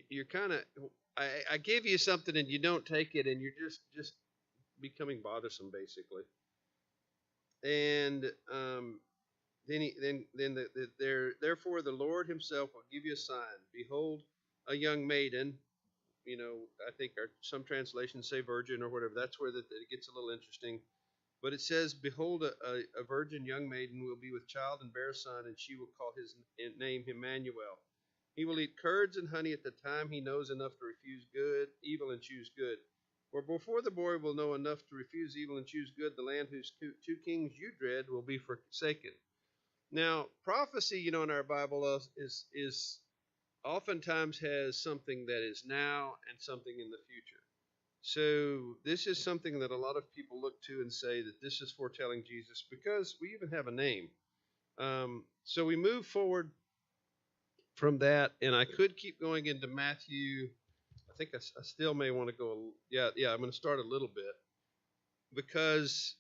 you're kind of, I give you something and you don't take it, and you're just becoming bothersome, basically. And therefore the Lord Himself will give you a sign. Behold, a young maiden. I think some translations say virgin or whatever. That's where it gets a little interesting. But it says, "Behold, a virgin young maiden will be with child and bear a son, and she will call his name Emmanuel. He will eat curds and honey at the time he knows enough to refuse evil and choose good. For before the boy will know enough to refuse evil and choose good, the land whose two kings you dread will be forsaken." Now, prophecy, in our Bible is oftentimes has something that is now and something in the future. So this is something that a lot of people look to and say that this is foretelling Jesus, because we even have a name. So we move forward from that, and I could keep going into Matthew. I think I still may want to go. Yeah, I'm going to start a little bit, because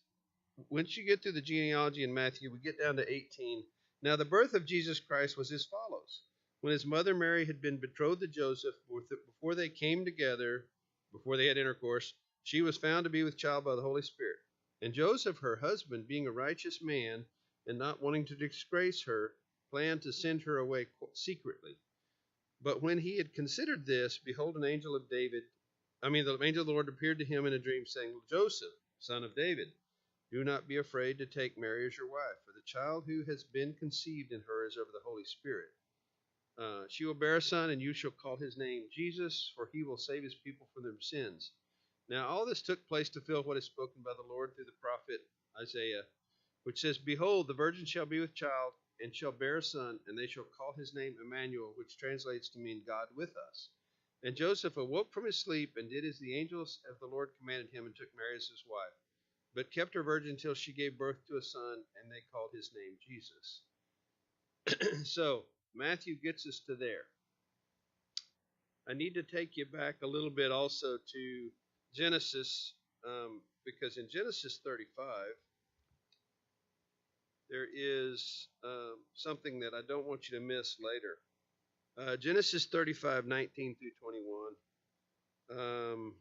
once you get through the genealogy in Matthew, we get down to 18. Now the birth of Jesus Christ was as follows. When his mother Mary had been betrothed to Joseph, before they came together, before they had intercourse, she was found to be with child by the Holy Spirit. And Joseph, her husband, being a righteous man, and not wanting to disgrace her, planned to send her away secretly. But when he had considered this, behold, the angel of the Lord appeared to him in a dream, saying, "Joseph, son of David, do not be afraid to take Mary as your wife, for the child who has been conceived in her is of the Holy Spirit. She will bear a son, and you shall call his name Jesus, for he will save his people from their sins." Now all this took place to fulfill what is spoken by the Lord through the prophet Isaiah, which says, "Behold, the virgin shall be with child, and shall bear a son, and they shall call his name Emmanuel," which translates to mean God with us. And Joseph awoke from his sleep, and did as the angel of the Lord commanded him, and took Mary as his wife, but kept her virgin till she gave birth to a son, and they called his name Jesus. So Matthew gets us to there. I need to take you back a little bit also to Genesis, because in Genesis 35, there is something that I don't want you to miss later. Genesis 35, 19 through 21.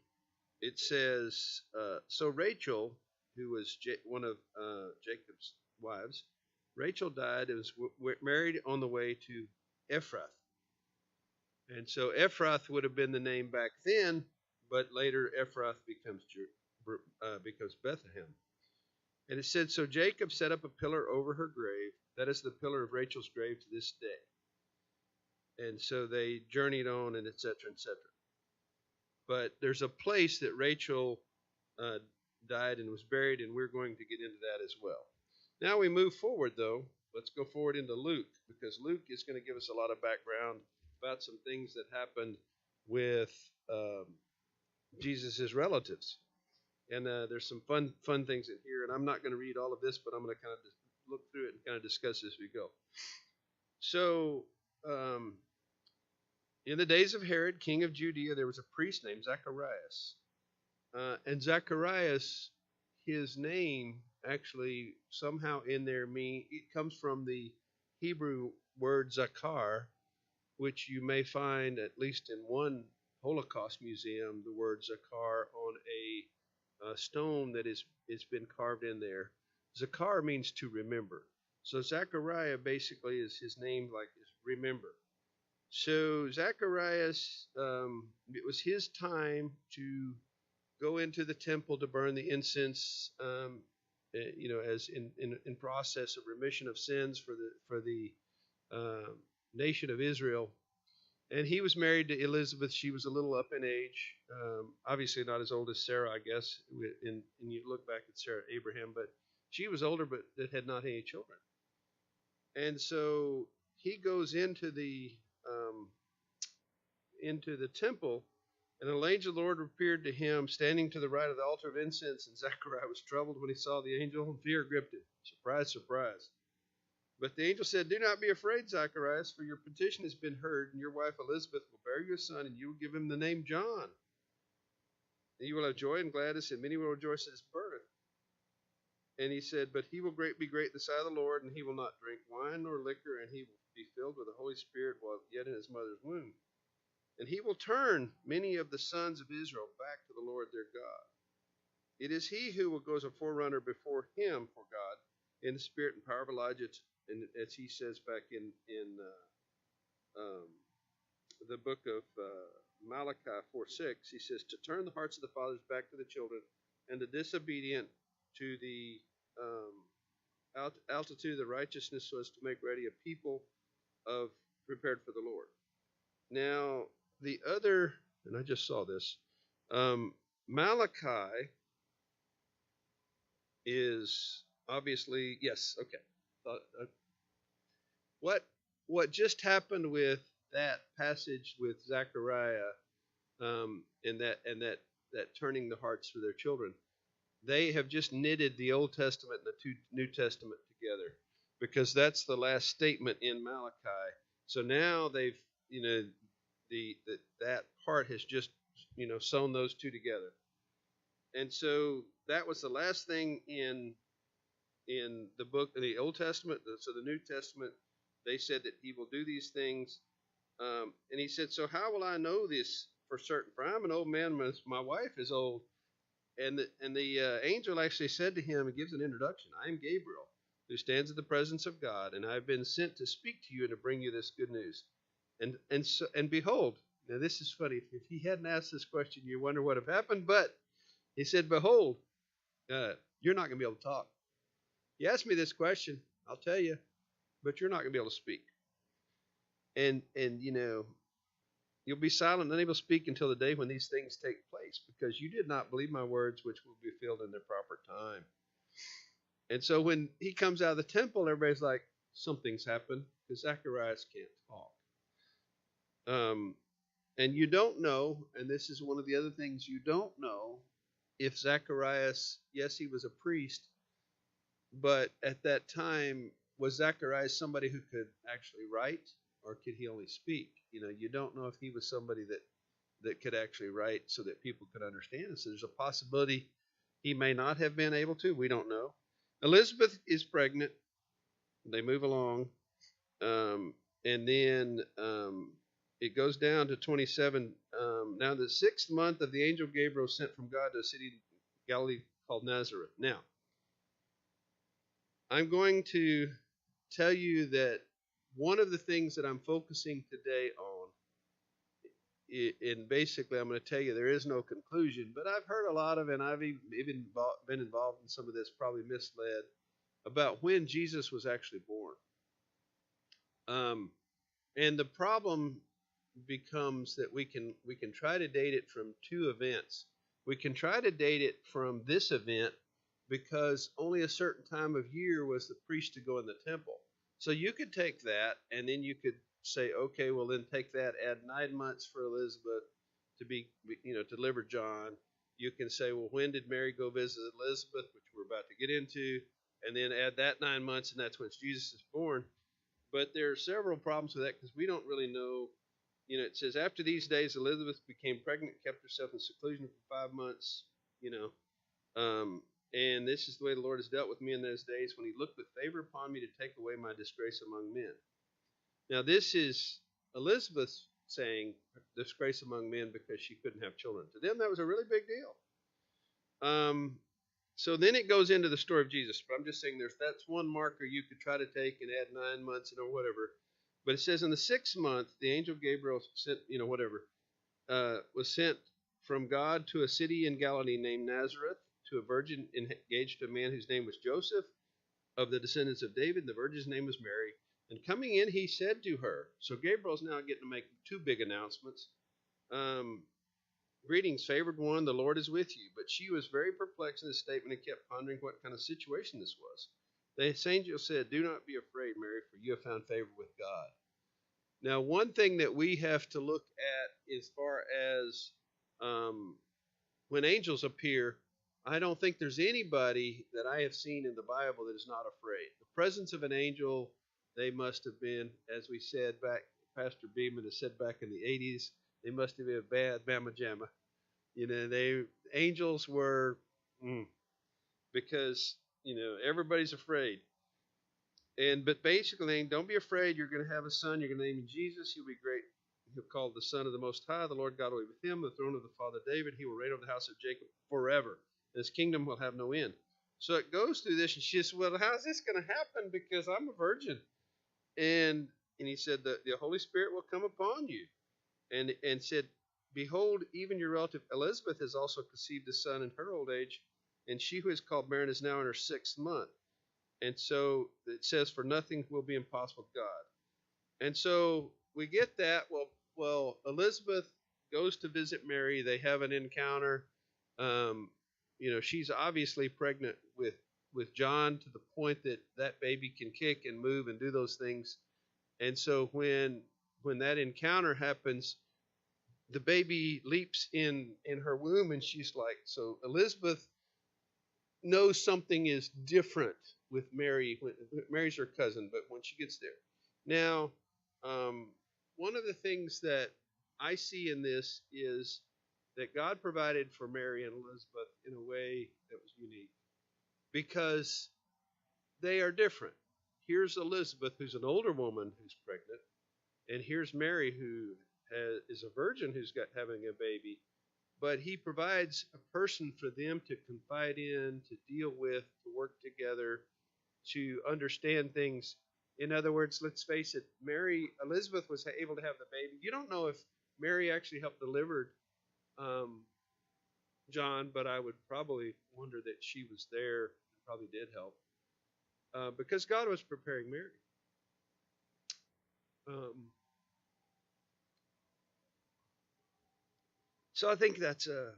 It says, so Rachel, who was one of Jacob's wives, Rachel died and was married on the way to Ephrath. And so Ephrath would have been the name back then, but later Ephrath becomes Bethlehem. And it said, so Jacob set up a pillar over her grave. That is the pillar of Rachel's grave to this day. And so they journeyed on, and etc., etc. But there's a place that Rachel died and was buried, and we're going to get into that as well. Now we move forward, though. Let's go forward into Luke, because Luke is going to give us a lot of background about some things that happened with Jesus' relatives. And there's some fun things in here, and I'm not going to read all of this, but I'm going to kind of look through it and kind of discuss as we go. So, in the days of Herod, king of Judea, there was a priest named Zacharias. And Zacharias, his name actually somehow in there it comes from the Hebrew word zakar, which you may find at least in one Holocaust museum, the word zakar on a stone that it's been carved in there. Zakar means to remember. So Zachariah basically is his name, like is remember. So Zacharias, it was his time to go into the temple to burn the incense, as in process of remission of sins for the nation of Israel. And he was married to Elizabeth. She was a little up in age, obviously not as old as Sarah, I guess. And you look back at Sarah, Abraham, but she was older, but that had not any children. And so he goes into the temple, and an angel of the Lord appeared to him, standing to the right of the altar of incense. And Zechariah was troubled when he saw the angel, and fear gripped him. Surprise, surprise. But the angel said, "Do not be afraid, Zacharias, for your petition has been heard, and your wife Elizabeth will bear you a son, and you will give him the name John. And you will have joy and gladness, and many will rejoice at his birth." And he said, "But he will be great in the sight of the Lord, and he will not drink wine nor liquor, and he will be filled with the Holy Spirit while yet in his mother's womb. and he will turn many of the sons of Israel back to the Lord their God. It is he who will go as a forerunner before him for God in the spirit and power of Elijah, and as he says back in um, the book of Malachi 4:6, he says, to turn the hearts of the fathers back to the children, and the disobedient to the altitude of the righteousness, so as to make ready a people of prepared for the Lord. Now, the other, and I just saw this, Malachi is obviously, yes, okay. What just happened with that passage with Zechariah, and that turning the hearts for their children, they have just knitted the Old Testament and the New Testament together, because that's the last statement in Malachi. So now they've, that part has just, sewn those two together. And so that was the last thing in the book of the Old Testament. So the New Testament, they said that he will do these things. And he said, so how will I know this for certain? For I'm an old man, my wife is old. And the angel actually said to him, and gives an introduction, I am Gabriel, who stands in the presence of God, and I have been sent to speak to you and to bring you this good news. And behold, now this is funny. If he hadn't asked this question, you wonder what have happened. But he said, behold, you're not going to be able to talk. You asked me this question, I'll tell you, but you're not going to be able to speak. And you'll be silent and unable to speak until the day when these things take place, because you did not believe my words, which will be filled in their proper time. And so when he comes out of the temple, everybody's like, something's happened, because Zacharias can't talk. And you don't know, and this is one of the other things you don't know, if Zacharias, yes, he was a priest, but at that time, was Zacharias somebody who could actually write, or could he only speak? You don't know if he was somebody that could actually write so that people could understand it. So there's a possibility he may not have been able to. We don't know. Elizabeth is pregnant. They move along. And then it goes down to 27. Now the 6th month of the angel Gabriel sent from God to a city in Galilee called Nazareth. Now, I'm going to tell you that one of the things that I'm focusing today on, and basically I'm going to tell you there is no conclusion, but I've heard a lot of, and I've even been involved in some of this, probably misled, about when Jesus was actually born. And the problem becomes that we can try to date it from two events. We can try to date it from this event, because only a certain time of year was the priest to go in the temple. So you could take that, and then you could say, okay, well then take that, add 9 months for Elizabeth to be, to deliver John. You can say, well, when did Mary go visit Elizabeth, which we're about to get into, and then add that 9 months, and that's when Jesus is born. But there are several problems with that, because we don't really know. It says, after these days, Elizabeth became pregnant, kept herself in seclusion for 5 months, and this is the way the Lord has dealt with me in those days, when he looked with favor upon me to take away my disgrace among men. Now, this is Elizabeth saying disgrace among men because she couldn't have children. To them, that was a really big deal. So then it goes into the story of Jesus. But I'm just saying that's one marker you could try to take and add 9 months or whatever. But it says in the 6th month, the angel Gabriel sent, was sent from God to a city in Galilee named Nazareth, to a virgin engaged to a man whose name was Joseph, of the descendants of David, and the virgin's name was Mary. And coming in, he said to her, so Gabriel's now getting to make 2 big announcements. Greetings, favored one, the Lord is with you. But she was very perplexed in this statement and kept pondering what kind of situation this was. The angel said, do not be afraid, Mary, for you have found favor with God. Now, one thing that we have to look at as far as when angels appear, I don't think there's anybody that I have seen in the Bible that is not afraid. The presence of an angel, they must have been, as we said back, Pastor Beeman has said back in the 80s, they must have been a bad mamma jamma. Angels were, because, everybody's afraid. But basically, don't be afraid. You're going to have a son. You're going to name him Jesus. He'll be great. he'll call the Son of the Most High. The Lord God will be with him, the throne of the father David. He will reign over the house of Jacob forever. His kingdom will have no end. So it goes through this, and she says, well, how's this going to happen? Because I'm a virgin. And he said, the Holy Spirit will come upon you. And said, behold, even your relative Elizabeth has also conceived a son in her old age, and she who is called barren is now in her 6th month. And so it says, for nothing will be impossible with God. And so we get that. Well, Elizabeth goes to visit Mary. They have an encounter. She's obviously pregnant with John to the point that that baby can kick and move and do those things. And so when that encounter happens, the baby leaps in her womb, and she's like, so Elizabeth knows something is different with Mary. Mary's her cousin, but when she gets there. Now, one of the things that I see in this is that God provided for Mary and Elizabeth in a way that was unique because they are different. Here's Elizabeth, who's an older woman who's pregnant, and here's Mary, who is a virgin who's having a baby. But he provides a person for them to confide in, to deal with, to work together, to understand things. In other words, let's face it, Elizabeth was able to have the baby. You don't know if Mary actually helped deliver John, but I would probably wonder that she was there and probably did help because God was preparing Mary. So I think that's a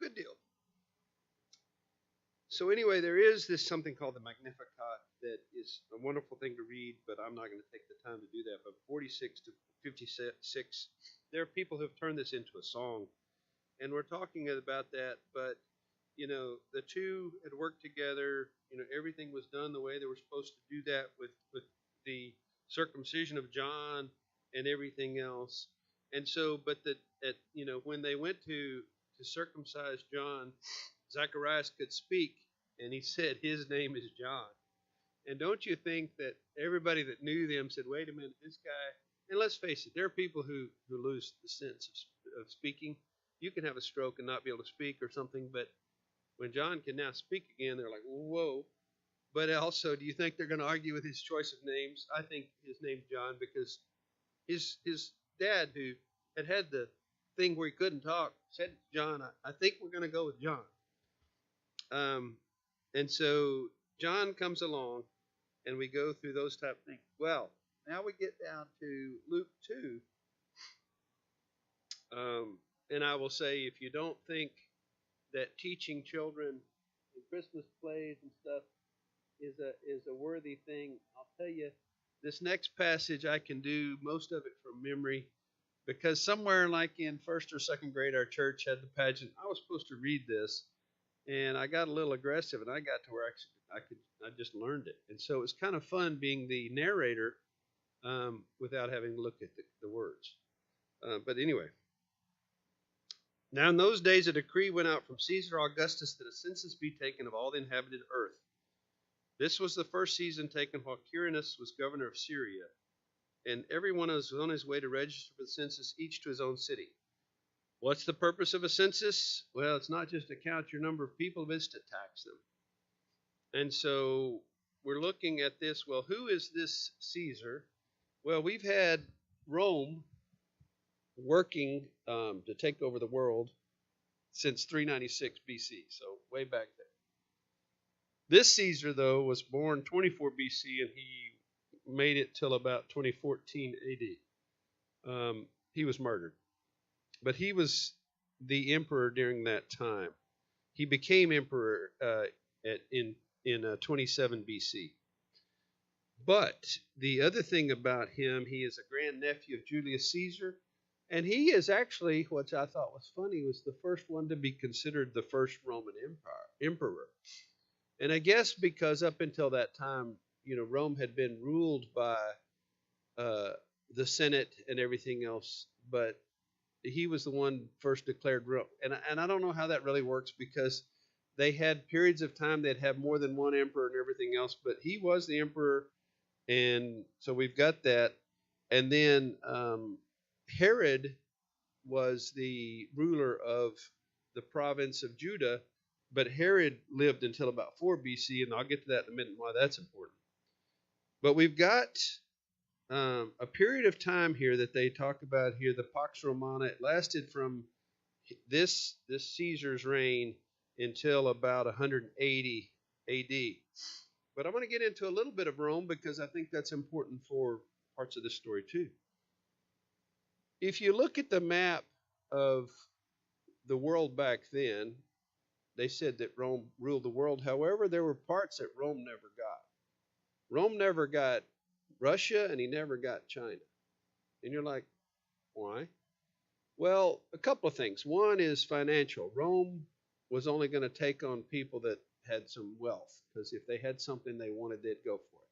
good deal. So anyway, there is this something called the Magnificat that is a wonderful thing to read, but I'm not going to take the time to do that. But 46 to 56, there are people who have turned this into a song, and we're talking about that. But the two had worked together. Everything was done the way they were supposed to do that with the circumcision of John and everything else. And so, but when they went to circumcise John, Zacharias could speak, and he said his name is John. And don't you think that everybody that knew them said, wait a minute, this guy, and let's face it, there are people who lose the sense of speaking. You can have a stroke and not be able to speak or something, but when John can now speak again, they're like, whoa. But also, do you think they're going to argue with his choice of names? I think his name's John because his dad, who had the thing where he couldn't talk, said, John, I think we're going to go with John. And so John comes along, and we go through those type of things. Well, now we get down to Luke 2. And I will say, if you don't think that teaching children in Christmas plays and stuff is a worthy thing, I'll tell you, this next passage I can do most of it from memory because somewhere like in 1st or 2nd grade, our church had the pageant. I was supposed to read this, and I got a little aggressive, and I got to where I just learned it. And so it was kind of fun being the narrator without having to look at the words. But anyway. Now in those days a decree went out from Caesar Augustus that a census be taken of all the inhabited earth. This was the first season taken while Quirinius was governor of Syria, and everyone was on his way to register for the census, each to his own city. What's the purpose of a census? Well, it's not just to count your number of people, it's to tax them. And so we're looking at this. Well, who is this Caesar? Well, we've had Rome working to take over the world since 396 BC, so way back there. This Caesar, though, was born 24 BC, and he made it till about 2014 AD. He was murdered. But he was the emperor during that time. He became emperor in 27 BC. But the other thing about him, he is a grandnephew of Julius Caesar, and he is actually, which I thought was funny, was the first one to be considered the first Roman emperor. And I guess because up until that time, Rome had been ruled by the Senate and everything else, but he was the one first declared Rome. And I don't know how that really works because they had periods of time they'd have more than one emperor and everything else, but he was the emperor, and so we've got that. And then Herod was the ruler of the province of Judah, but Herod lived until about 4 BC, and I'll get to that in a minute why that's important. But we've got a period of time here that they talk about here, the Pax Romana. It lasted from this Caesar's reign until about 180 AD. But I'm going to get into a little bit of Rome because I think that's important for parts of this story too. If you look at the map of the world back then, they said that Rome ruled the world. However, there were parts that Rome never got. Rome never got Russia, and he never got China. And you're like, why? Well, a couple of things. One is financial. Rome was only going to take on people that had some wealth, because if they had something they wanted, they'd go for it.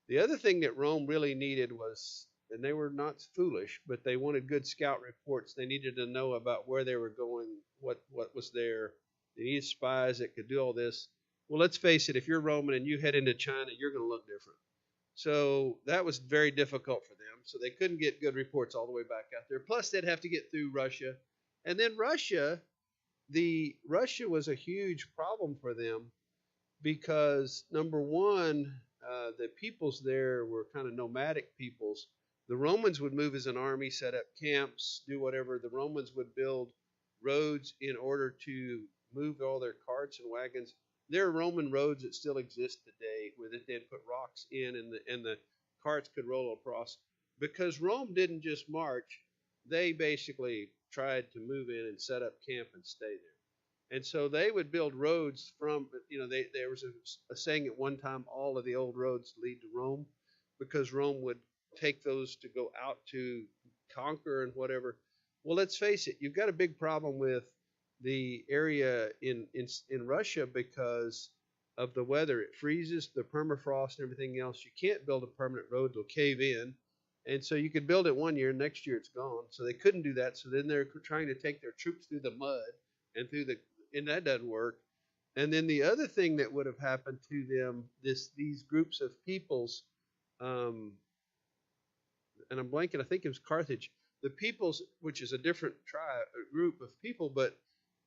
The other thing that Rome really needed was, and they were not foolish, but they wanted good scout reports. They needed to know about where they were going, what was there. They needed spies that could do all this. Well, let's face it, if you're Roman and you head into China, you're going to look different. So that was very difficult for them. So they couldn't get good reports all the way back out there. Plus, they'd have to get through Russia. And then Russia was a huge problem for them because, number one, the peoples there were kind of nomadic peoples. The Romans would move as an army, set up camps, do whatever. The Romans would build roads in order to move all their carts and wagons. There are Roman roads that still exist today where they'd put rocks in and the carts could roll across. Because Rome didn't just march, they basically tried to move in and set up camp and stay there. And so they would build roads from, there was a saying at one time, all of the old roads lead to Rome, because Rome would take those to go out to conquer and whatever. Well, let's face it, you've got a big problem with the area in Russia because of the weather. It freezes, the permafrost and everything else. You can't build a permanent road, it'll cave in. And so you could build it one year, next year it's gone. So they couldn't do that. So then they're trying to take their troops through the mud and that doesn't work. And then the other thing that would have happened to them, these groups of peoples, and I'm blanking, I think it was Carthage, the peoples, which is a different group of people, but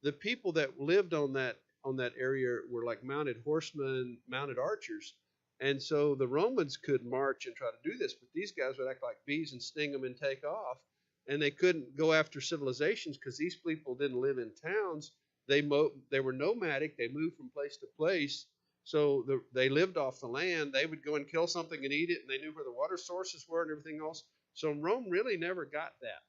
the people that lived on that area were like mounted horsemen, mounted archers. And so the Romans could march and try to do this, but these guys would act like bees and sting them and take off. And they couldn't go after civilizations because these people didn't live in towns. They were nomadic. They moved from place to place. So they lived off the land. They would go and kill something and eat it, and they knew where the water sources were and everything else. So Rome really never got that.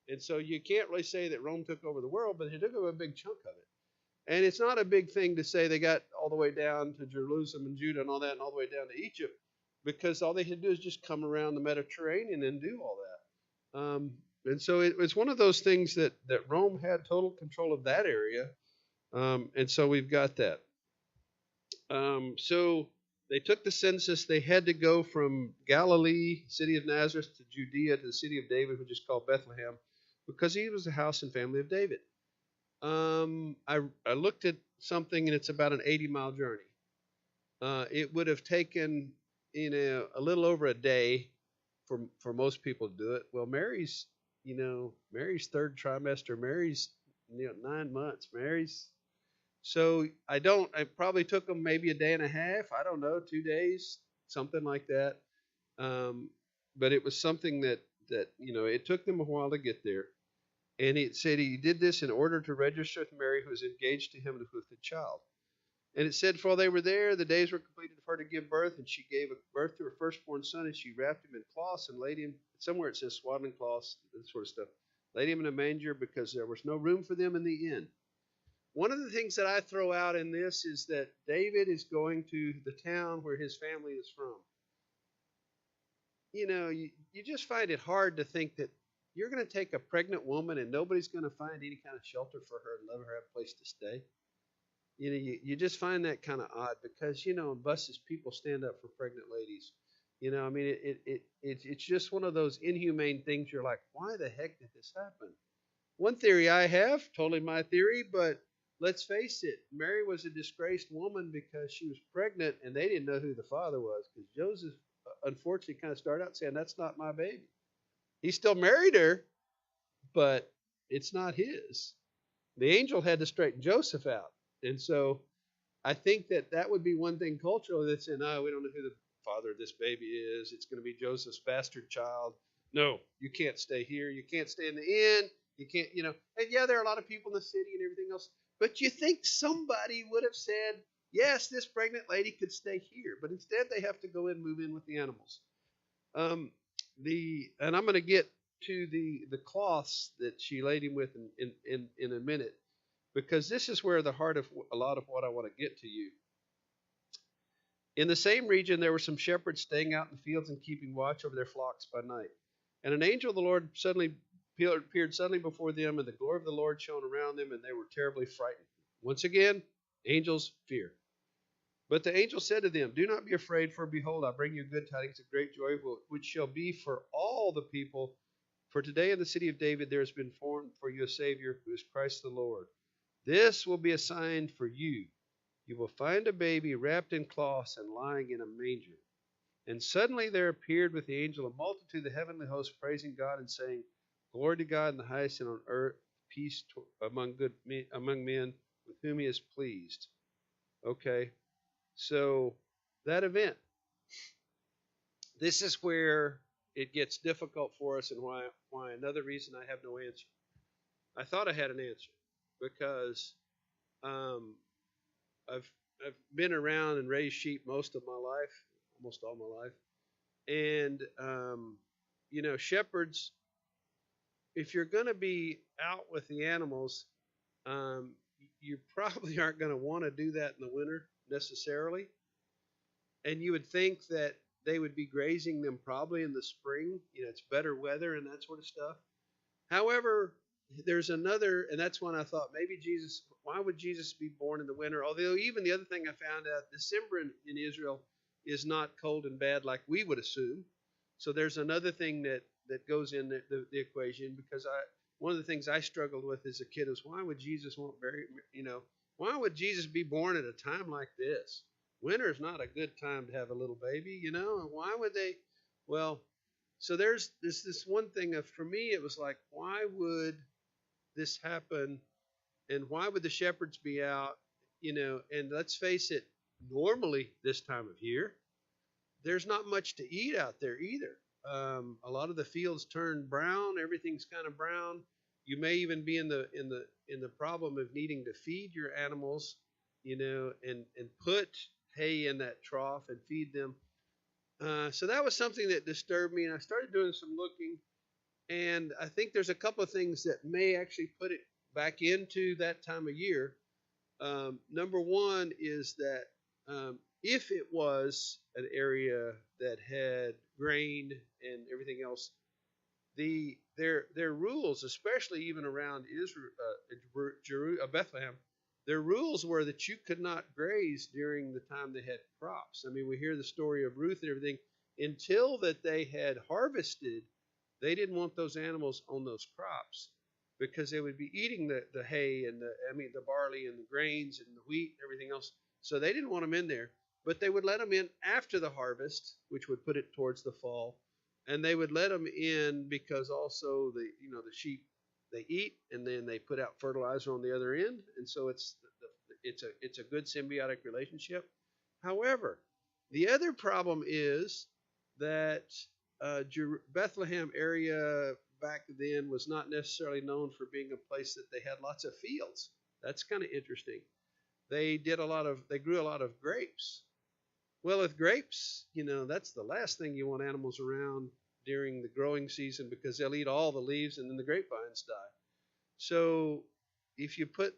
And so you can't really say that Rome took over the world, but it took over a big chunk of it. And it's not a big thing to say they got all the way down to Jerusalem and Judah and all that, and all the way down to Egypt, because all they had to do is just come around the Mediterranean and do all that. And so it was one of those things that Rome had total control of that area. And so we've got that. So they took the census. They had to go from Galilee, city of Nazareth, to Judea, to the city of David, which is called Bethlehem, because he was the house and family of David. I looked at something, and it's about an 80-mile journey. It would have taken a little over a day for most people to do it. Well, Mary's third trimester. Mary's 9 months. So it probably took them maybe a day and a half. I don't know, 2 days, something like that. But it was something that it took them a while to get there. And it said he did this in order to register with Mary, who was engaged to him with a child. And it said, while they were there, the days were completed for her to give birth, and she gave birth to her firstborn son, and she wrapped him in cloths and laid him, somewhere it says swaddling cloths, that sort of stuff, laid him in a manger because there was no room for them in the inn. One of the things that I throw out in this is that David is going to the town where his family is from. You just find it hard to think that you're going to take a pregnant woman and nobody's going to find any kind of shelter for her and let her have a place to stay. You just find that kind of odd because, in buses, people stand up for pregnant ladies. It's just one of those inhumane things. You're like, why the heck did this happen? One theory I have, totally my theory, but let's face it, Mary was a disgraced woman because she was pregnant and they didn't know who the father was, because Joseph, unfortunately, kind of started out saying, that's not my baby. He still married her, but it's not his. The angel had to straighten Joseph out. And so I think that that would be one thing culturally that's in, oh, we don't know who the father of this baby is. It's going to be Joseph's bastard child. No, you can't stay here. You can't stay in the inn. You can't, And yeah, there are a lot of people in the city and everything else. But you think somebody would have said, yes, this pregnant lady could stay here. But instead, they have to go in, move in with the animals. Um, and I'm going to get to the cloths that she laid him with in a minute, because this is where the heart of a lot of what I want to get to you. In the same region, there were some shepherds staying out in the fields and keeping watch over their flocks by night. And an angel of the Lord suddenly appeared suddenly before them, and the glory of the Lord shone around them, and they were terribly frightened. Once again, angels fear. But the angel said to them, do not be afraid, for behold, I bring you good tidings of great joy, which shall be for all the people. For today in the city of David there has been formed for you a Savior, who is Christ the Lord. This will be a sign for you. You will find a baby wrapped in cloths and lying in a manger. And suddenly there appeared with the angel a multitude of the heavenly hosts, praising God and saying, glory to God in the highest, and on earth peace among men with whom he is pleased. Okay, so that event. This is where it gets difficult for us, and why another reason I have no answer. I thought I had an answer because I've been around and raised sheep most of my life, almost all my life, and shepherds. If you're going to be out with the animals, you probably aren't going to want to do that in the winter necessarily, and you would think that they would be grazing them probably in the spring. It's better weather and that sort of stuff. However, there's another, and that's when I thought maybe why would Jesus be born in the winter? Although even the other thing I found out, December in Israel is not cold and bad like we would assume. So there's another thing that goes in the equation, because one of the things I struggled with as a kid is, why would Jesus why would Jesus be born at a time like this? Winter is not a good time to have a little baby, Why would they? Well, so there's this one thing for me, it was like, why would this happen, and why would the shepherds be out? And let's face it, normally this time of year, there's not much to eat out there either. A lot of the fields turn brown. Everything's kind of brown. You may even be in the problem of needing to feed your animals, and put hay in that trough and feed them. So that was something that disturbed me, and I started doing some looking, and I think there's a couple of things that may actually put it back into that time of year. Number one is that if it was an area that had grain and everything else, their rules, especially even around Israel, Bethlehem, their rules were that you could not graze during the time they had crops. I mean, we hear the story of Ruth and everything. Until that they had harvested, they didn't want those animals on those crops, because they would be eating the hay and the barley and the grains and the wheat and everything else. So they didn't want them in there, but they would let them in after the harvest, which would put it towards the fall. And they would let them in because also the sheep, they eat and then they put out fertilizer on the other end, and so it's a good symbiotic relationship. However, the other problem is that Bethlehem area back then was not necessarily known for being a place that they had lots of fields. That's kind of interesting. They grew a lot of grapes. Well, with grapes, that's the last thing you want animals around during the growing season, because they'll eat all the leaves and then the grapevines die. So if you put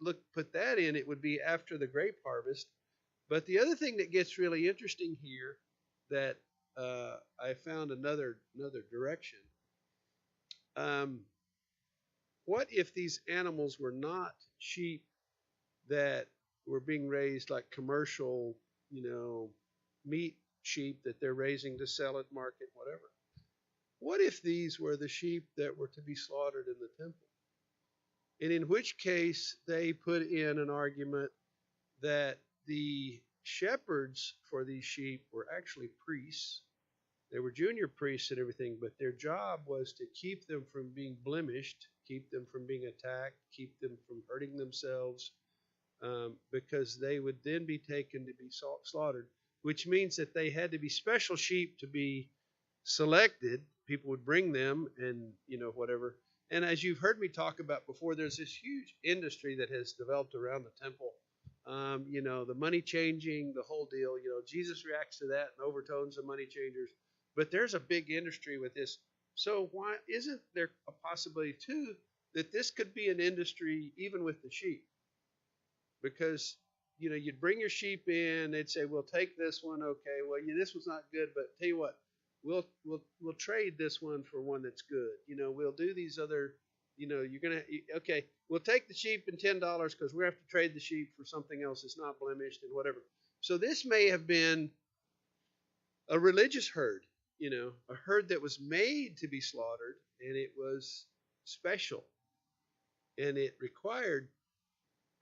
that in, it would be after the grape harvest. But the other thing that gets really interesting here, that I found another direction. What if these animals were not sheep that were being raised like commercial, meat sheep that they're raising to sell at market, whatever? What if these were the sheep that were to be slaughtered in the temple? And in which case they put in an argument that the shepherds for these sheep were actually priests, They were junior priests and everything, but their job was to keep them from being blemished, keep them from being attacked, keep them from hurting themselves, because they would then be taken to be slaughtered, which means that they had to be special sheep to be selected. People would bring them, and whatever. And as you've heard me talk about before, there's this huge industry that has developed around the temple. The money changing, the whole deal. Jesus reacts to that and overtones the money changers. But there's a big industry with this. So why isn't there a possibility too that this could be an industry even with the sheep? Because you'd bring your sheep in, they'd say, "We'll take this one." Okay, well, this one's not good, but tell you what, we'll trade this one for one that's good. We'll do these other. You're gonna okay. We'll take the sheep and $10 because we have to trade the sheep for something else that's not blemished and whatever. So this may have been a religious herd, a herd that was made to be slaughtered, and it was special, and it required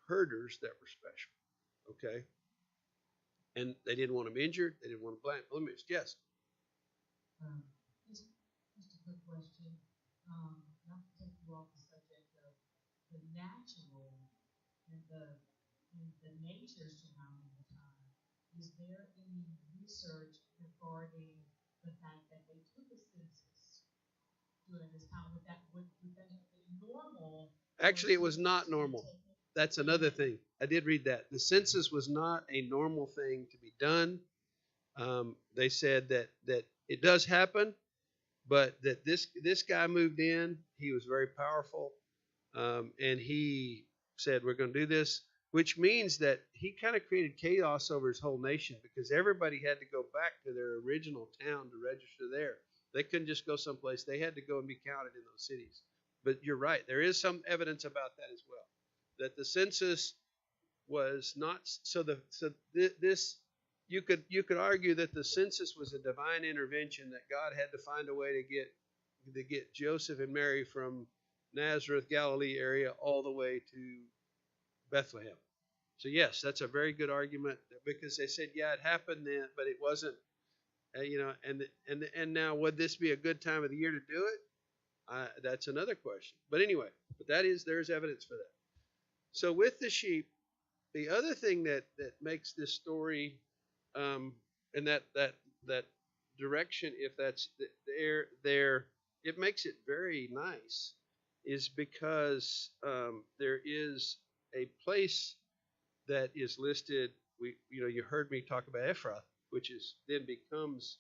herders that were special. Okay, and they didn't want them injured. They didn't want them blemished. Yes. Just a quick question. Not to take you off the subject of the natural and the nature surrounding the time. Is there any research regarding the fact that they took a census during this time? Would that have been normal? Actually, it was not normal. That's another thing. I did read that. The census was not a normal thing to be done. They said that it does happen, but that this guy moved in. He was very powerful, and he said, "We're going to do this," which means that he kind of created chaos over his whole nation because everybody had to go back to their original town to register there. They couldn't just go someplace. They had to go and be counted in those cities. But you're right. There is some evidence about that as well, that the census was not this. You could argue that the census was a divine intervention, that God had to find a way to get Joseph and Mary from Nazareth, Galilee area, all the way to Bethlehem. So yes, that's a very good argument, because they said, yeah, it happened then, but it wasn't. And now, would this be a good time of the year to do it? That's another question. But anyway, there's evidence for that. So with the sheep, the other thing that makes this story, and that direction, if that's there, it makes it very nice, is because there is a place that is listed. You heard me talk about Ephrath, which then becomes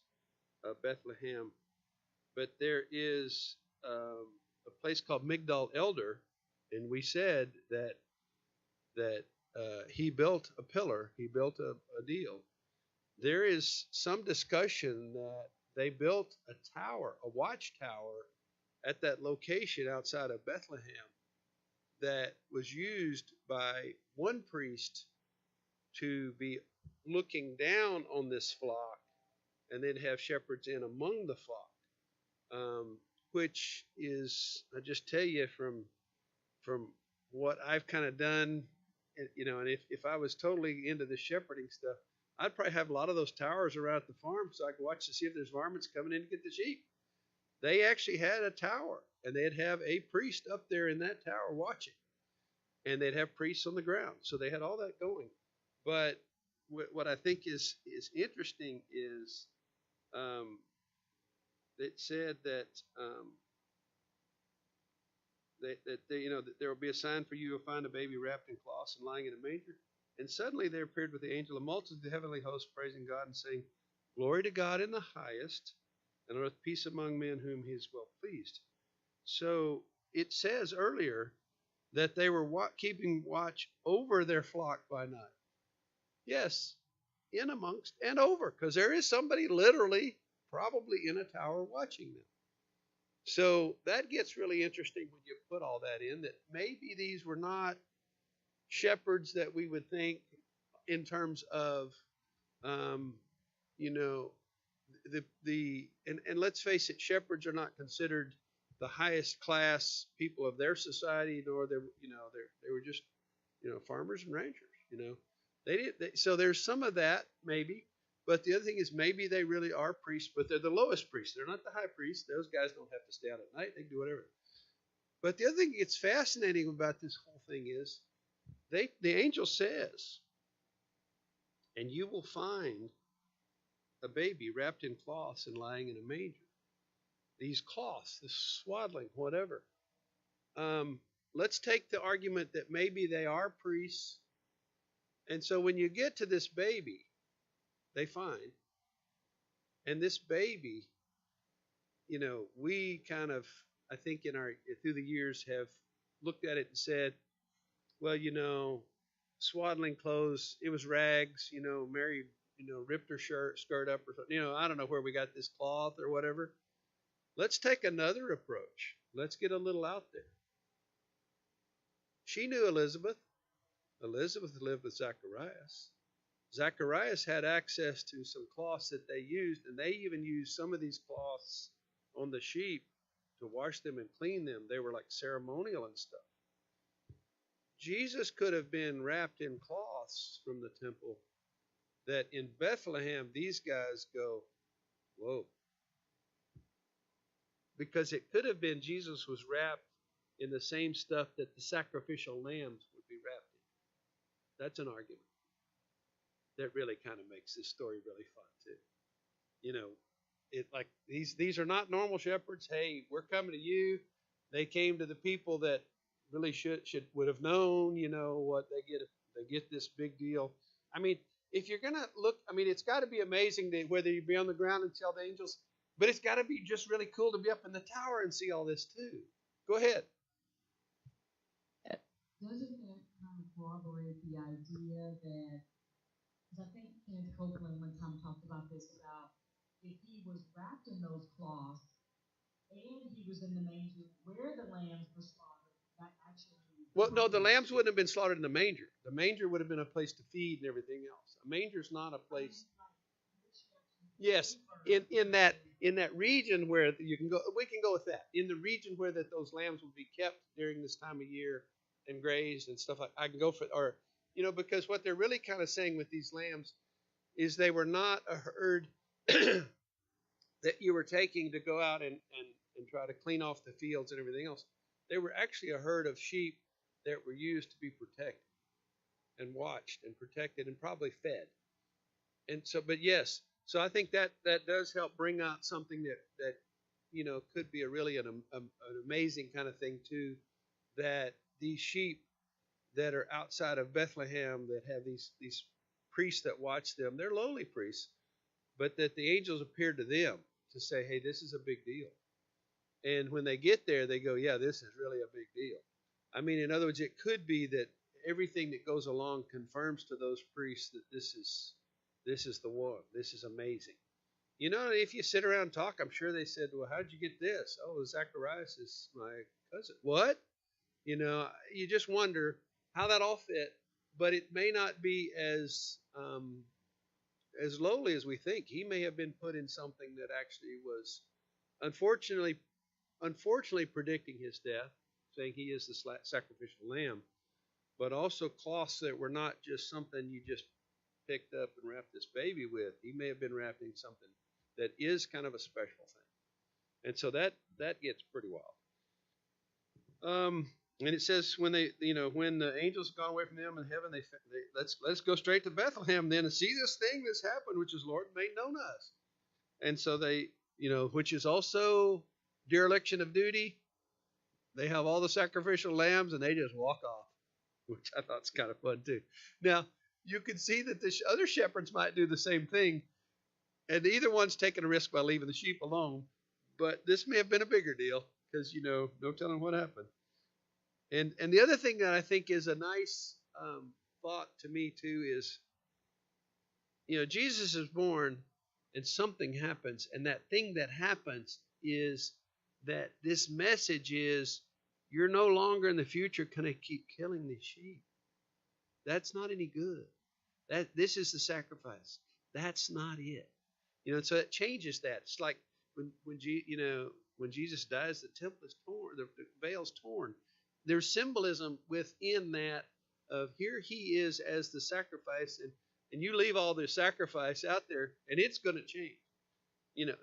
Bethlehem, but there is a place called Migdal Elder, and we said that he built a pillar, he built a deal. There is some discussion that they built a tower, a watchtower, at that location outside of Bethlehem that was used by one priest to be looking down on this flock, and then have shepherds in among the flock, which is, I just tell you from what I've kind of done, and if I was totally into the shepherding stuff, I'd probably have a lot of those towers around at the farm so I could watch to see if there's varmints coming in to get the sheep. They actually had a tower, and they'd have a priest up there in that tower watching, and they'd have priests on the ground. So they had all that going. But what I think is interesting is it said that that there will be a sign for you. You'll find a baby wrapped in cloths and lying in a manger. And suddenly there appeared with the angel a multitude of the heavenly hosts, praising God and saying, "Glory to God in the highest, and on earth peace among men whom he is well pleased." So it says earlier that they were keeping watch over their flock by night. Yes, in amongst and over, because there is somebody literally probably in a tower watching them. So that gets really interesting when you put all that in, that maybe these were not shepherds that we would think in terms of, and let's face it, shepherds are not considered the highest class people of their society, nor they were just farmers and ranchers. So there's some of that maybe, But the other thing is maybe they really are priests, but they're the lowest priests. They're not the high priests. Those guys don't have to stay out at night. They can do whatever. But the other thing that's fascinating about this whole thing is the angel says, and you will find a baby wrapped in cloths and lying in a manger. These cloths, this swaddling, whatever. Let's take the argument that maybe they are priests. And so when you get to this baby, they find, and this baby, we kind of, I think through the years have looked at it and said, well, swaddling clothes, it was rags, Mary, ripped her skirt up or something. I don't know where we got this cloth or whatever. Let's take another approach. Let's get a little out there. She knew Elizabeth. Elizabeth lived with Zacharias. Zacharias had access to some cloths that they used, and they even used some of these cloths on the sheep to wash them and clean them. They were like ceremonial and stuff. Jesus could have been wrapped in cloths from the temple that in Bethlehem these guys go, whoa. Because it could have been Jesus was wrapped in the same stuff that the sacrificial lambs would be wrapped in. That's an argument that really kind of makes this story really fun too. It like these are not normal shepherds. Hey, we're coming to you. They came to the people that really would have known, what they get this big deal. I mean, if you're gonna look, it's got to be amazing whether you be on the ground and tell the angels, but it's got to be just really cool to be up in the tower and see all this too. Go ahead. Doesn't that kind of corroborate the idea that, because I think Kenneth Copeland one time talked about this, about if he was wrapped in those cloths and he was in the manger where the lambs were slaughtered, that actually. Well, no, the lambs wouldn't have been slaughtered in the manger. The manger would have been a place to feed and everything else. A manger's not a place. Yes, in that region where you can go, we can go with that. In the region where those lambs would be kept during this time of year and grazed and stuff like, I can go for, or because what they're really kind of saying with these lambs is they were not a herd that you were taking to go out and try to clean off the fields and everything else. They were actually a herd of sheep that were used to be protected and watched and protected and probably fed. And so, but yes, so I think that does help bring out something that could be a really an amazing kind of thing too, that these sheep that are outside of Bethlehem that have these priests that watch them, they're lowly priests, but that the angels appeared to them to say, hey, this is a big deal. And when they get there, they go, yeah, this is really a big deal. In other words, it could be that everything that goes along confirms to those priests that this is the one. This is amazing. If you sit around and talk, I'm sure they said, well, how'd you get this? Oh, Zacharias is my cousin. What? You just wonder how that all fit, but it may not be as lowly as we think. He may have been put in something that actually was unfortunately predicting his death, saying he is the sacrificial lamb, but also cloths that were not just something you just picked up and wrapped this baby with. He may have been wrapped in something that is kind of a special thing. And so that gets pretty wild. And it says when when the angels have gone away from them in heaven, they let's go straight to Bethlehem then and see this thing that's happened, which is Lord made known to us. And so they, which is also dereliction of duty. They have all the sacrificial lambs and they just walk off, which I thought was kind of fun too. Now, you can see that the other shepherds might do the same thing, and either one's taking a risk by leaving the sheep alone, but this may have been a bigger deal because, no telling what happened. And the other thing that I think is a nice thought to me too is, Jesus is born and something happens, and that thing that happens is that this message is you're no longer in the future going to keep killing these sheep. That's not any good. This is the sacrifice. That's not it. So it changes that. It's like when Jesus dies, the temple is torn, the veil's torn. There's symbolism within that of here he is as the sacrifice, and And you leave all the sacrifice out there, and it's going to change.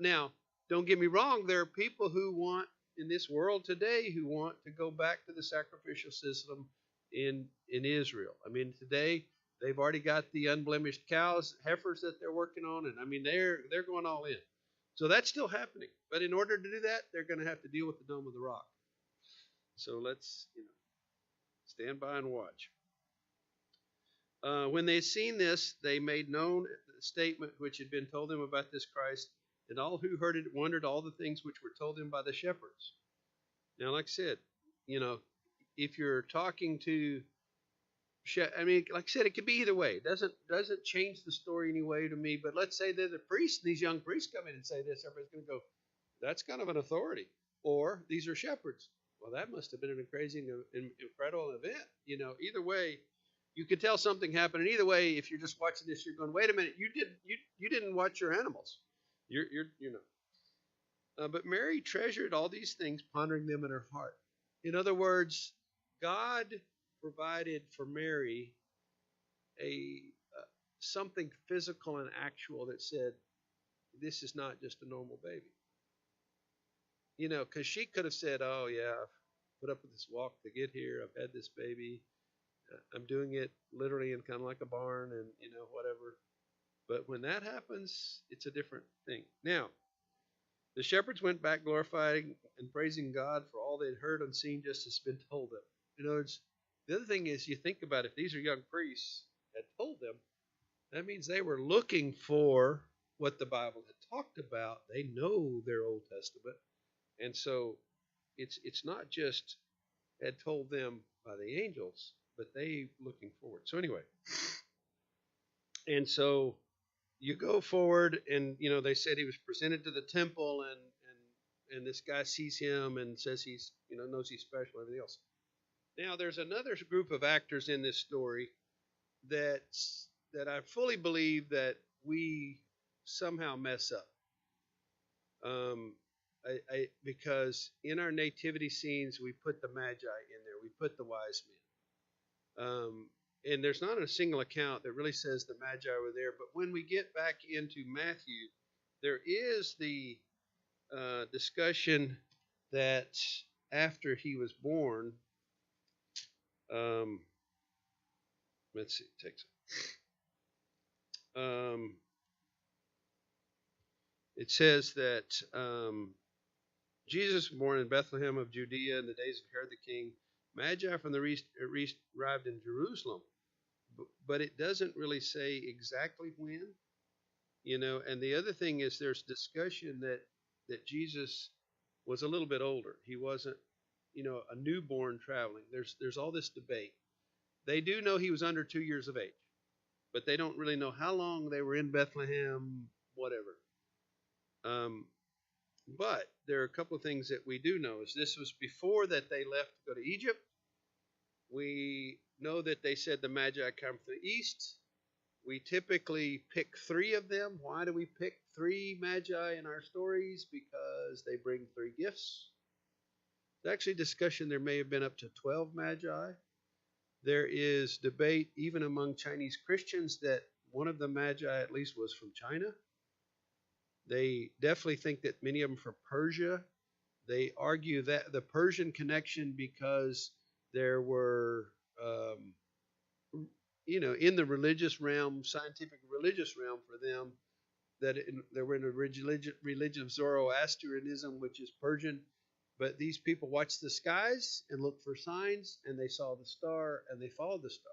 Now, don't get me wrong. There are people who want in this world today who want to go back to the sacrificial system in Israel. I mean, today they've already got the unblemished cows, heifers that they're working on, and I mean they're going all in. So that's still happening. But in order to do that, they're going to have to deal with the Dome of the Rock. So let's stand by and watch. When they had seen this, they made known the statement which had been told them about this Christ, and all who heard it wondered all the things which were told them by the shepherds. Now, like I said, if you're talking to, I mean, like I said, it could be either way. It doesn't change the story any way to me. But let's say they're the priests, and these young priests come in and say this, everybody's going to go, that's kind of an authority. Or these are shepherds. Well, that must have been an crazy, incredible event. Either way, you could tell something happened. And either way, if you're just watching this, you're going, wait a minute, you didn't watch your animals. But Mary treasured all these things, pondering them in her heart. In other words, God provided for Mary a something physical and actual that said, this is not just a normal baby. Because she could have said, oh, yeah, I've put up with this walk to get here. I've had this baby. I'm doing it literally in kind of like a barn and, whatever. But when that happens, it's a different thing. Now, the shepherds went back glorifying and praising God for all they'd heard and seen just as been told them. In other words, the other thing is you think about if these are young priests had told them, that means they were looking for what the Bible had talked about. They know their Old Testament. And so it's not just had told them by the angels, but they looking forward. So anyway, and so you go forward, and they said he was presented to the temple, and this guy sees him and says he's knows he's special and everything else. Now there's another group of actors in this story that I fully believe that we somehow mess up. Because in our nativity scenes we put the magi in there, we put the wise men. And there's not a single account that really says the Magi were there. But when we get back into Matthew, there is the discussion that after he was born, let's see, it takes it says that Jesus was born in Bethlehem of Judea in the days of Herod the king. Magi from the east arrived in Jerusalem. But it doesn't really say exactly when, and the other thing is there's discussion that Jesus was a little bit older. He wasn't, a newborn traveling. There's all this debate. They do know he was under 2 years of age, but they don't really know how long they were in Bethlehem, whatever. But there are a couple of things that we do know. Is this was before that they left to go to Egypt. We know that they said the Magi come from the east. We typically pick 3 of them. Why do we pick 3 Magi in our stories? Because they bring 3 gifts. There's actually discussion there may have been up to 12 Magi. There is debate even among Chinese Christians that one of the Magi at least was from China. They definitely think that many of them from Persia. They argue that the Persian connection because there were, in the religious realm, scientific religious realm for them, that they were in a religion of Zoroastrianism, which is Persian. But these people watched the skies and looked for signs, and they saw the star, and they followed the star.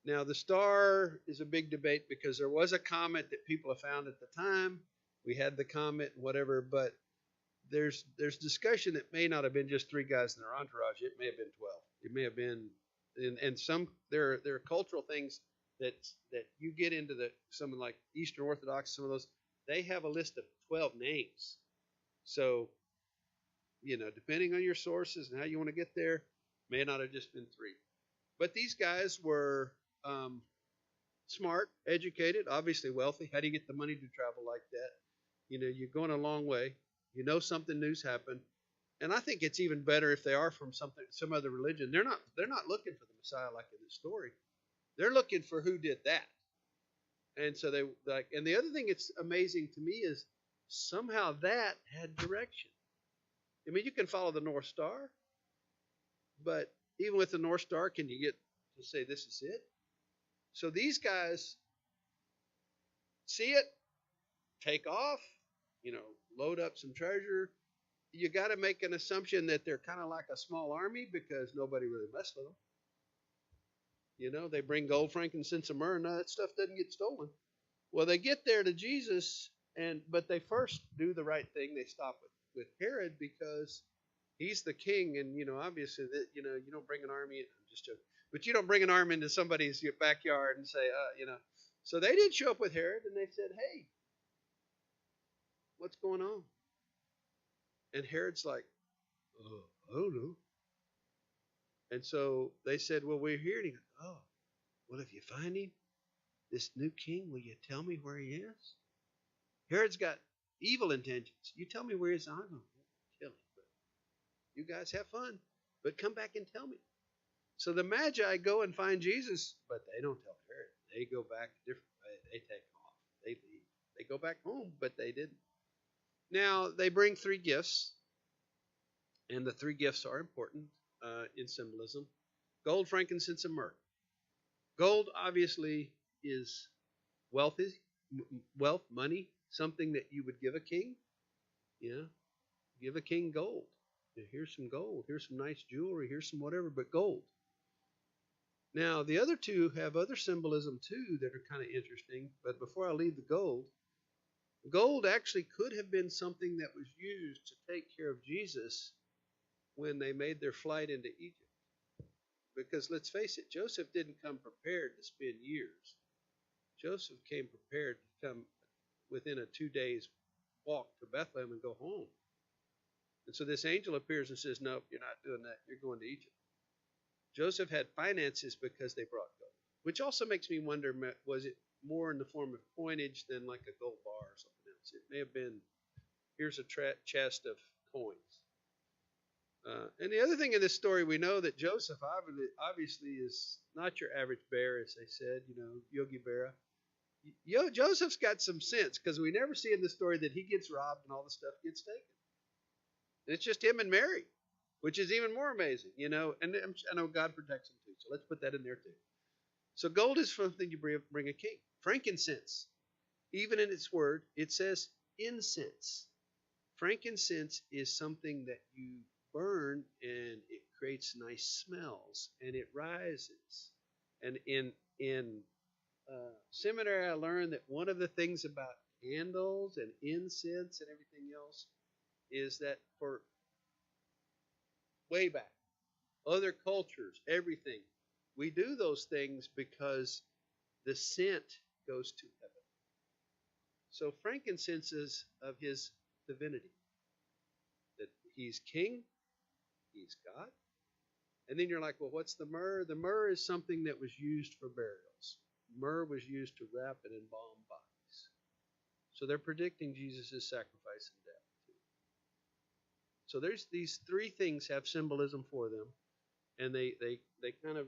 Now, the star is a big debate because there was a comet that people have found at the time. We had the comet, whatever, but there's discussion that may not have been just 3 guys in their entourage. It may have been 12. It may have been, and some there are cultural things that you get into some like Eastern Orthodox. Some of those they have a list of 12 names. So, depending on your sources and how you want to get there, may not have just been 3. But these guys were smart, educated, obviously wealthy. How do you get the money to travel like that? You're going a long way. Something new's happened, and I think it's even better if they are from some other religion. They're not looking for the Messiah like in the story. They're looking for who did that. And so they like, and the other thing that's amazing to me is somehow that had direction. I mean, you can follow the North Star, but even with the North Star, can you get to say this is it? So these guys see it, take off, load up some treasure. You got to make an assumption that they're kind of like a small army because nobody really messed with them. They bring gold, frankincense, and myrrh, and that stuff doesn't get stolen. Well, they get there to Jesus, but they first do the right thing. They stop with Herod because he's the king, and obviously that you don't bring an army. I'm just joking, but you don't bring an army into somebody's backyard and say, So they did show up with Herod, and they said, "Hey, what's going on?" And Herod's like, "I don't know." And so they said, "Well, we're here." And he goes, "Oh, well, if you find him, this new king, will you tell me where he is?" Herod's got evil intentions. You tell me where he is, I'm going to kill him. But you guys have fun, but come back and tell me. So the Magi go and find Jesus, but they don't tell Herod. They go back a different way. They take off. They leave. They go back home, but they didn't. Now, they bring 3 gifts, and the 3 gifts are important in symbolism: gold, frankincense, and myrrh. Gold, obviously, is wealthy, wealth, money, something that you would give a king. Give a king gold. Here's some gold. Here's some nice jewelry. Here's some whatever, but gold. Now, the other 2 have other symbolism too that are kind of interesting. But before I leave the gold actually could have been something that was used to take care of Jesus when they made their flight into Egypt. Because let's face it, Joseph didn't come prepared to spend years. Joseph came prepared to come within a 2 days walk to Bethlehem and go home. And so this angel appears and says, "Nope, you're not doing that. You're going to Egypt." Joseph had finances because they brought gold, which also makes me wonder, was it more in the form of coinage than like a gold bar or something else? It may have been, here's a chest of coins. And the other thing in this story, we know that Joseph obviously is not your average bear, as they said, Yogi Berra. Joseph's got some sense, because we never see in the story that he gets robbed and all the stuff gets taken. And it's just him and Mary, which is even more amazing, and I know God protects him too, so let's put that in there too. So gold is something you bring a king. Frankincense, even in its word, it says incense. Frankincense is something that you burn and it creates nice smells and it rises. And in seminary, I learned that one of the things about candles and incense and everything else is that for way back, other cultures, everything, we do those things because the scent goes to heaven. So frankincense is of his divinity, that he's king, he's God. And then you're like, well, what's the myrrh? The myrrh is something that was used for burials. Myrrh was used to wrap and embalm bodies. So they're predicting Jesus' sacrifice and death too. So there's these 3 things have symbolism for them, and they kind of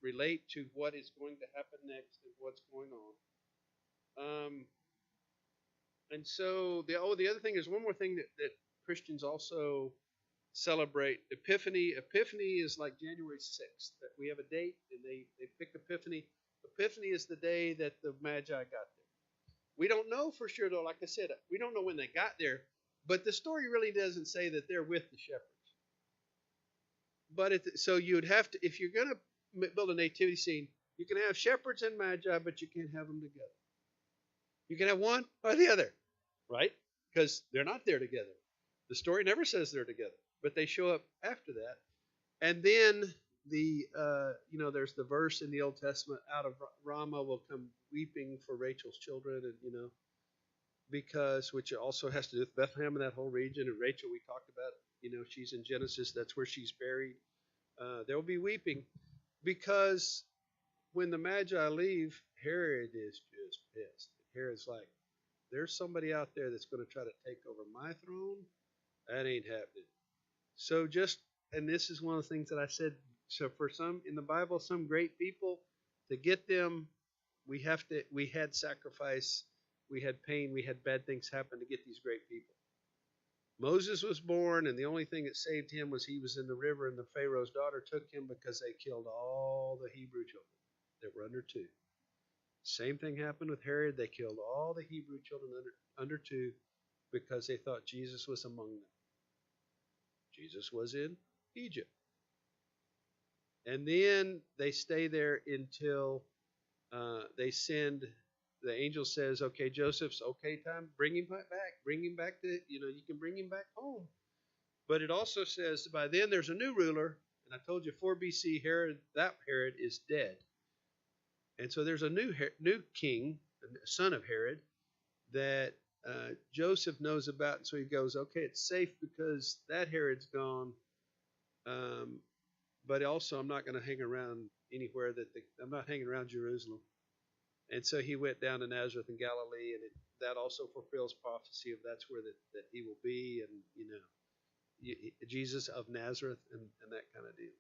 relate to what is going to happen next and what's going on. And so the other thing is one more thing that Christians also celebrate: Epiphany. Epiphany is like January 6th. That we have a date, and they pick Epiphany. Epiphany is the day that the Magi got there. We don't know for sure, though. Like I said, we don't know when they got there, but the story really doesn't say that they're with the shepherds. But so you'd have to, if you're going to build a nativity scene, you can have shepherds and Magi, but you can't have them together. You can have one or the other, right? Because they're not there together. The story never says they're together, but they show up after that. And then there's the verse in the Old Testament, out of Ramah will come weeping for Rachel's children, and because, which also has to do with Bethlehem and that whole region. And Rachel, we talked about, she's in Genesis, that's where she's buried. There will be weeping because when the Magi leave, Herod is just pissed. Herod's like, there's somebody out there that's going to try to take over my throne. That ain't happening. So and this is one of the things that I said, so for some in the Bible, some great people, to get them we had sacrifice, we had pain, we had bad things happen to get these great people. Moses was born, and the only thing that saved him was he was in the river, and the Pharaoh's daughter took him because they killed all the Hebrew children that were under 2. Same thing happened with Herod. They killed all the Hebrew children under 2 because they thought Jesus was among them. Jesus was in Egypt. And then they stay there until they send, the angel says, okay, Joseph's okay time, bring him back. Bring him back to, you can bring him back home. But it also says by then there's a new ruler. And I told you 4 BC, that Herod is dead. And so there's a new king, son of Herod, that Joseph knows about. And so he goes, okay, it's safe because that Herod's gone. But also I'm not going to hang around anywhere I'm not hanging around Jerusalem. And so he went down to Nazareth in Galilee, and that also fulfills prophecy of that's where that he will be, and Jesus of Nazareth and that kind of deal.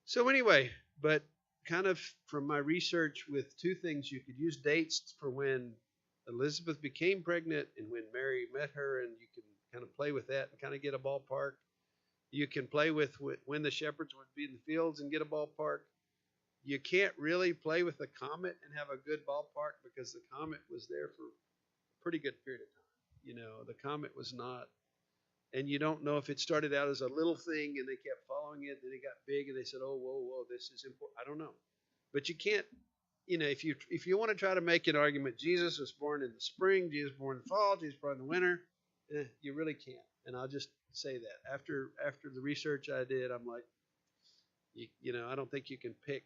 So anyway, but kind of from my research with 2 things, you could use dates for when Elizabeth became pregnant and when Mary met her, and you can kind of play with that and kind of get a ballpark. You can play with when the shepherds would be in the fields and get a ballpark. You can't really play with the comet and have a good ballpark because the comet was there for a pretty good period of time. The comet was not, and you don't know if it started out as a little thing and they kept following it, then it got big and they said, oh, whoa, this is important. I don't know. But you can't, if you want to try to make an argument, Jesus was born in the spring, Jesus was born in the fall, Jesus was born in the winter, you really can't. And I'll just say that. After the research I did, I'm like, I don't think you can pick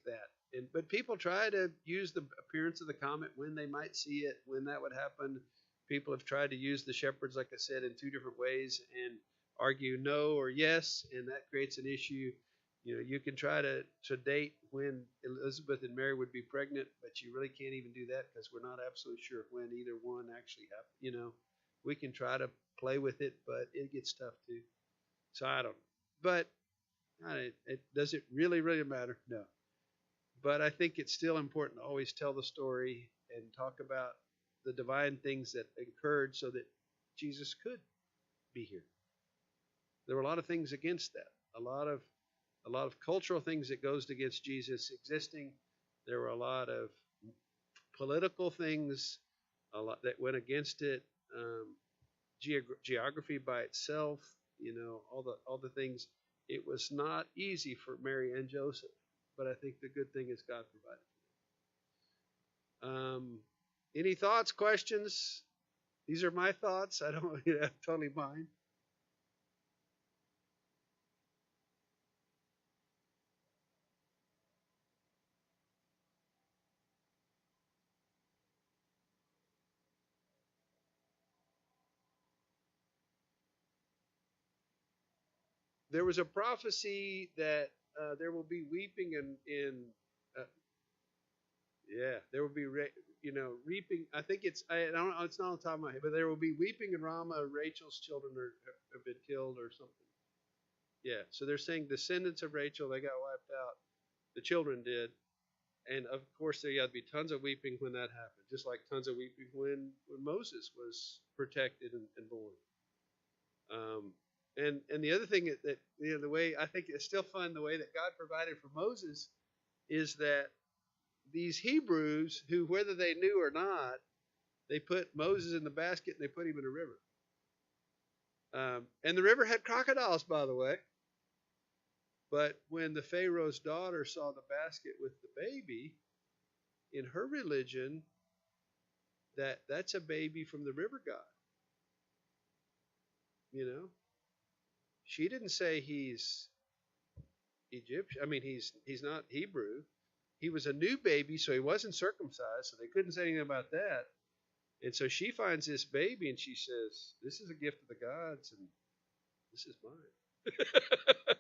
that. But people try to use the appearance of the comet, when they might see it, when that would happen. People have tried to use the shepherds, like I said, in 2 different ways and argue no or yes, and that creates an issue. You can try to date when Elizabeth and Mary would be pregnant, but you really can't even do that because we're not absolutely sure when either one actually happened. We can try to play with it, but it gets tough too. So I don't know. But does it really matter? No. But I think it's still important to always tell the story and talk about the divine things that occurred so that Jesus could be here. There were a lot of things against that. A lot of cultural things that goes against Jesus existing. There were a lot of political things that went against it. Geography by itself, all the things. It was not easy for Mary and Joseph, but I think the good thing is God provided. Any thoughts, questions? These are my thoughts. I don't totally mine. There was a prophecy that there will be weeping uh, there will be reaping. I think I don't know, it's not on the top of my head, but there will be weeping in Ramah. Rachel's children have been killed or something. Yeah, so they're saying descendants of Rachel, they got wiped out. The children did, and of course there got to be tons of weeping when that happened, just like tons of weeping when Moses was protected and born. And the other thing that the way I think it's still fun, the way that God provided for Moses is that these Hebrews, who whether they knew or not, they put Moses in the basket and they put him in a river. And the river had crocodiles, by the way. But when the Pharaoh's daughter saw the basket with the baby, in her religion, that's a baby from the river god. She didn't say he's Egyptian. I mean, he's not Hebrew. He was a new baby, so he wasn't circumcised, so they couldn't say anything about that. And so she finds this baby and she says, this is a gift of the gods and this is mine.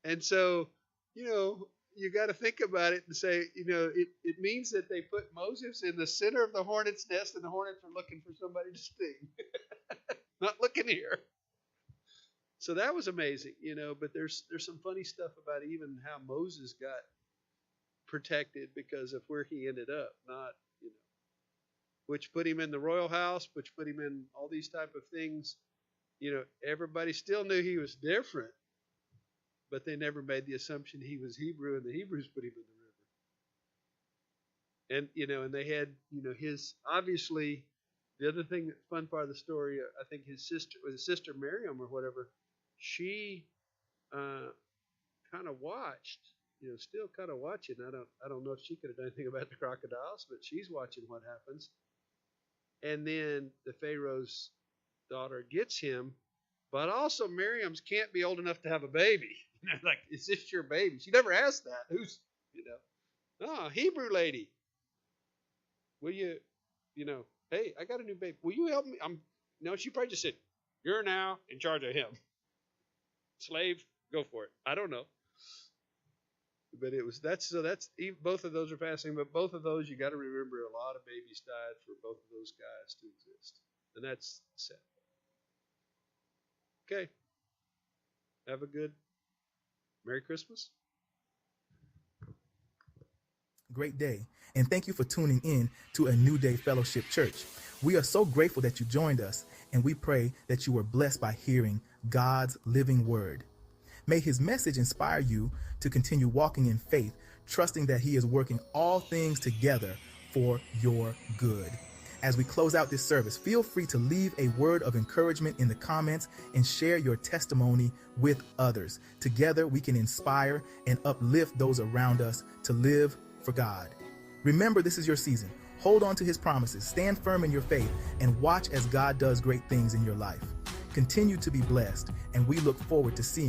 And so, you got to think about it and say, it means that they put Moses in the center of the hornet's nest and the hornets are looking for somebody to sting. Not looking here. So that was amazing, but there's some funny stuff about even how Moses got protected because of where he ended up, not, you know, which put him in the royal house, which put him in all these type of things. You know, everybody still knew he was different, but they never made the assumption he was Hebrew, and the Hebrews put him in the river. And you know, and they had, you know, his obviously the other thing, fun part of the story, I think his sister Miriam or whatever, she kind of watched, you know, still kind of watching. I don't know if she could have done anything about the crocodiles, but she's watching what happens. And then the Pharaoh's daughter gets him, but also Miriam's can't be old enough to have a baby. You know, like, is this your baby? She never asked that. Who's, you know, oh, Hebrew lady. Will you, you know, hey, I got a new baby. Will you help me? No, she probably just said, you're now in charge of him. Slave, go for it. I don't know. But it was, that's both of those are fascinating, but both of those, you got to remember, a lot of babies died for both of those guys to exist. And that's sad. Okay. Have a good Merry Christmas. Great day, and thank you for tuning in to A New Day Fellowship Church. We are so grateful that you joined us, and we pray that you were blessed by hearing God's living word. May his message inspire you to continue walking in faith, trusting that he is working all things together for your good. As we close out this service, feel free to leave a word of encouragement in the comments and share your testimony with others. Together, we can inspire and uplift those around us to live for God. Remember, this is your season. Hold on to his promises, stand firm in your faith, and watch as God does great things in your life. Continue to be blessed, and we look forward to seeing